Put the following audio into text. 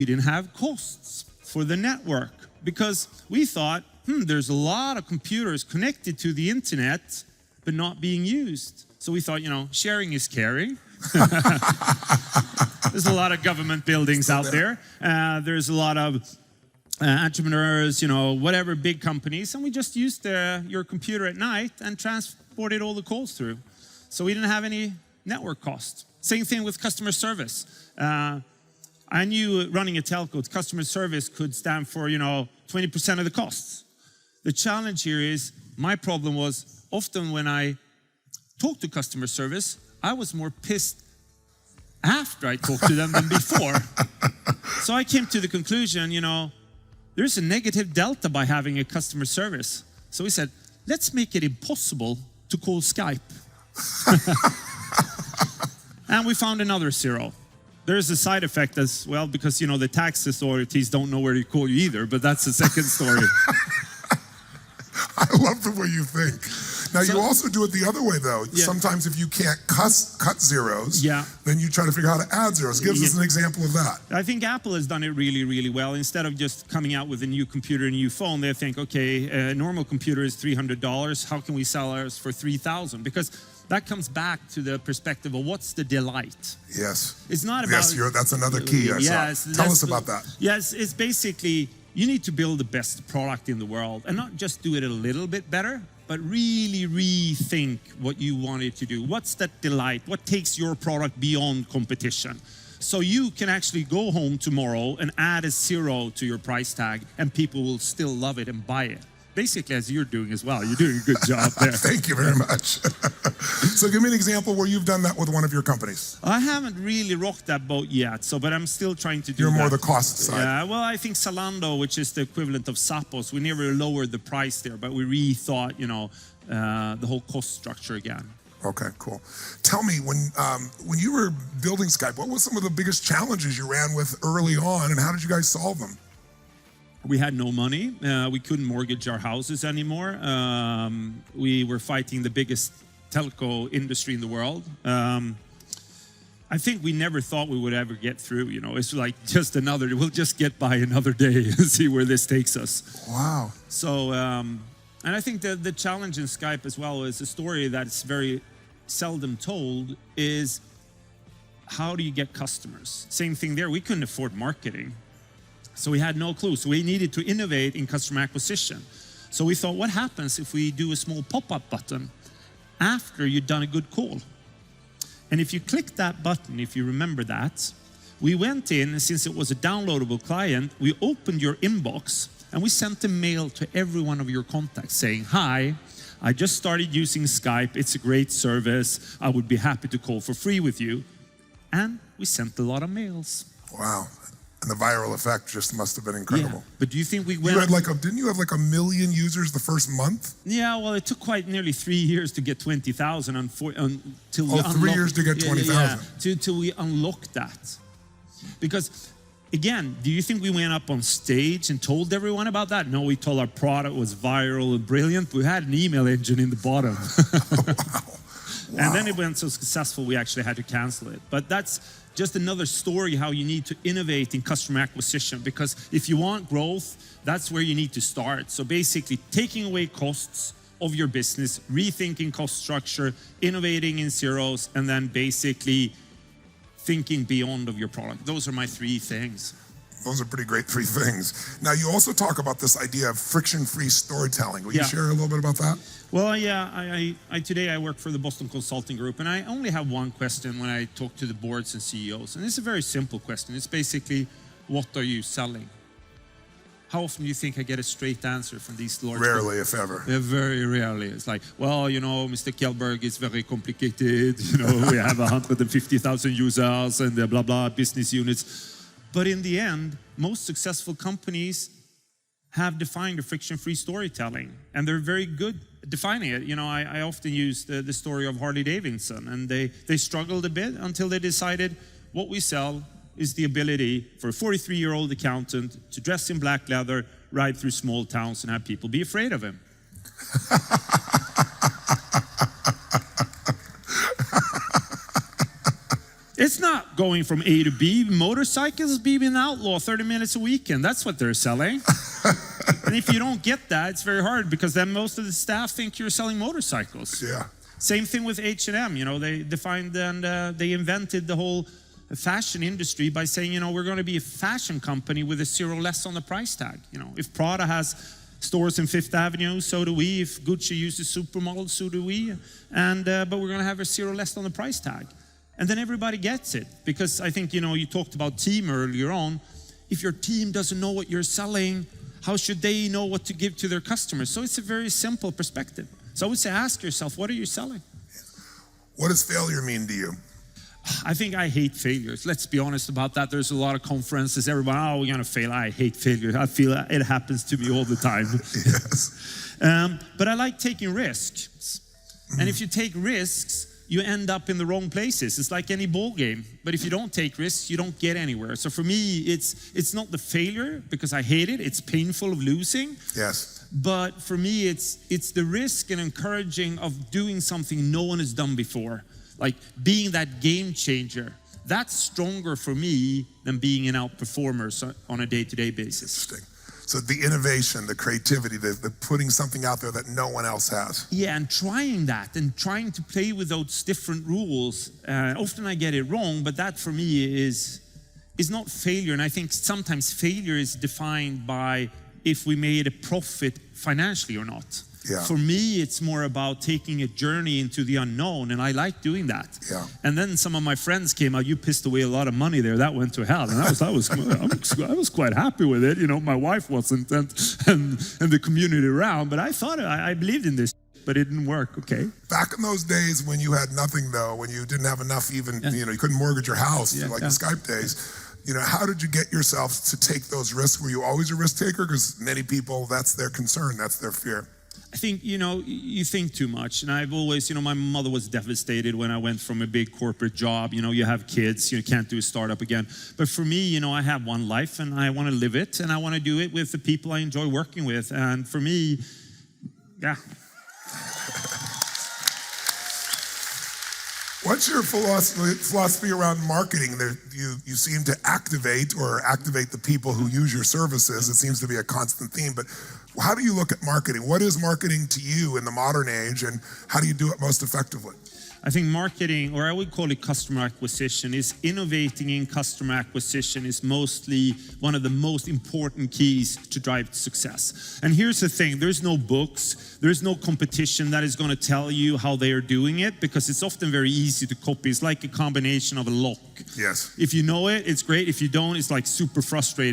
we didn't have costs for the network because we thought, there's a lot of computers connected to the internet, but not being used. So we thought, sharing is caring. There's a lot of government buildings out there. There's a lot of entrepreneurs, whatever, big companies. And we just used your computer at night and transported all the calls through. So we didn't have any network cost. Same thing with customer service. I knew running a telco, customer service could stand for, 20% of the costs. The challenge here is, my problem was often when I talked to customer service, I was more pissed after I talked to them than before. So I came to the conclusion, there's a negative delta by having a customer service. So we said, let's make it impossible to call Skype. And we found another zero. There's a side effect as well because, the tax authorities don't know where to call you either, but that's the second story. I love the way you think. Now, you also do it the other way, though. Yeah. Sometimes if you can't cut zeros, then you try to figure out how to add zeros. Give us an example of that. I think Apple has done it really, really well. Instead of just coming out with a new computer, a new phone, they think, okay, a normal computer is $300. How can we sell ours for $3,000? Because that comes back to the perspective of what's the delight. Yes. It's not about... Yes, that's another key. Tell us about that. Yes, it's basically... You need to build the best product in the world and not just do it a little bit better, but really rethink what you want it to do. What's that delight? What takes your product beyond competition? So you can actually go home tomorrow and add a zero to your price tag and people will still love it and buy it. Basically, as you're doing as well. You're doing a good job there. Thank you very much. So give me an example where you've done that with one of your companies. I haven't really rocked that boat yet, but I'm still trying to do You're that. more the cost side. Yeah, well, I think Zalando, which is the equivalent of Zappos, we never lowered the price there, but we rethought, the whole cost structure again. Okay, cool. Tell me, when you were building Skype, what were some of the biggest challenges you ran with early on, and how did you guys solve them? We had no money. We couldn't mortgage our houses anymore. We were fighting the biggest telco industry in the world. I think we never thought we would ever get through. It's like we'll just get by another day and see where this takes us. Wow. So, and I think the challenge in Skype as well is a story that's very seldom told is how do you get customers? Same thing there. We couldn't afford marketing. So we had no clue. So we needed to innovate in customer acquisition. So we thought, what happens if we do a small pop-up button after you've done a good call? And if you click that button, if you remember that, we went in, and since it was a downloadable client, we opened your inbox and we sent a mail to every one of your contacts saying, hi, I just started using Skype. It's a great service. I would be happy to call for free with you. And we sent a lot of mails. Wow. And the viral effect just must have been incredible. Yeah, but do you think we went... Didn't you have like 1 million users the first month? Yeah, well, it took quite nearly 3 years to get 20,000 until we unlocked... 3 years to get 20,000. Till we unlocked that. Because, again, do you think we went up on stage and told everyone about that? No, we told our product was viral and brilliant. We had an email engine in the bottom. Wow. And then it went so successful, we actually had to cancel it. But that's just another story how you need to innovate in customer acquisition, because if you want growth, that's where you need to start. So basically taking away costs of your business, rethinking cost structure, innovating in zeros, and then basically thinking beyond of your product. Those are my 3 things. Those are pretty great 3 things. Now, you also talk about this idea of friction-free storytelling. Will you share a little bit about that? Well, yeah, today I work for the Boston Consulting Group, and I only have one question when I talk to the boards and CEOs. And it's a very simple question. It's basically, what are you selling? How often do you think I get a straight answer from these large... Rarely, if ever. Yeah, very rarely. It's like, well, Mr. Kjellberg, it's very complicated. We have 150,000 users and blah, blah, business units. But in the end, most successful companies have defined a friction-free storytelling, and they're very good at defining it. I often use the story of Harley Davidson, and they struggled a bit until they decided what we sell is the ability for a 43-year-old accountant to dress in black leather, ride through small towns, and have people be afraid of him. It's not going from A to B. Motorcycles being an outlaw 30 minutes a weekend. That's what they're selling. And if you don't get that, it's very hard because then most of the staff think you're selling motorcycles. Yeah. Same thing with H&M. You know, they defined and they invented the whole fashion industry by saying, you know, we're going to be a fashion company with a zero less on the price tag. You know, if Prada has stores in Fifth Avenue, so do we. If Gucci uses supermodels, so do we. And but we're going to have a zero less on the price tag. And then everybody gets it. Because I think, you know, you talked about team earlier on. If your team doesn't know what you're selling, how should they know what to give to their customers? So it's a very simple perspective. So I would say ask yourself, what are you selling? What does failure mean to you? I think I hate failures. Let's be honest about that. There's a lot of conferences. Everybody, oh, we're going to fail. I hate failure. I feel it happens to me all the time. Yes. But I like taking risks. And if you take risks, you end up in the wrong places. It's like any ball game. But if you don't take risks, you don't get anywhere. So for me, it's not the failure because I hate it. It's painful of losing. Yes. But for me, it's the risk and encouraging of doing something no one has done before. Like being that game changer. That's stronger for me than being an outperformer on a day-to-day basis. Interesting. So the innovation, the creativity, the putting something out there that no one else has. Yeah, and trying that and trying to play with those different rules. Often I get it wrong, but that for me is not failure. And I think sometimes failure is defined by if we made a profit financially or not. Yeah. For me, it's more about taking a journey into the unknown, and I like doing that. Yeah. And then some of my friends came out, you pissed away a lot of money there, that went to hell. And I was quite happy with it. You know, my wife wasn't, and the community around, but I thought, I believed in this, but it didn't work, okay. Back in those days when you had nothing though, when you didn't have enough even, you know, you couldn't mortgage your house, like the Skype days, you know, how did you get yourself to take those risks? Were you always a risk taker? Because many people, that's their concern, that's their fear. I think, you know, you think too much. And I've always, you know, my mother was devastated when I went from a big corporate job. You know, you have kids, you can't do a startup again. But for me, you know, I have one life and I want to live it. And I want to do it with the people I enjoy working with. And for me, yeah. What's your philosophy around marketing? You seem to activate the people who use your services. It seems to be a constant theme, but how do you look at marketing? What is marketing to you in the modern age, and how do you do it most effectively? I think marketing, or I would call it customer acquisition, is innovating in customer acquisition is mostly one of the most important keys to drive success. And here's the thing, there's no books, there's no competition that is going to tell you how they are doing it, because it's often very easy to copy. It's like a combination of a lock. Yes. If you know it, it's great. If you don't, it's like super frustrating.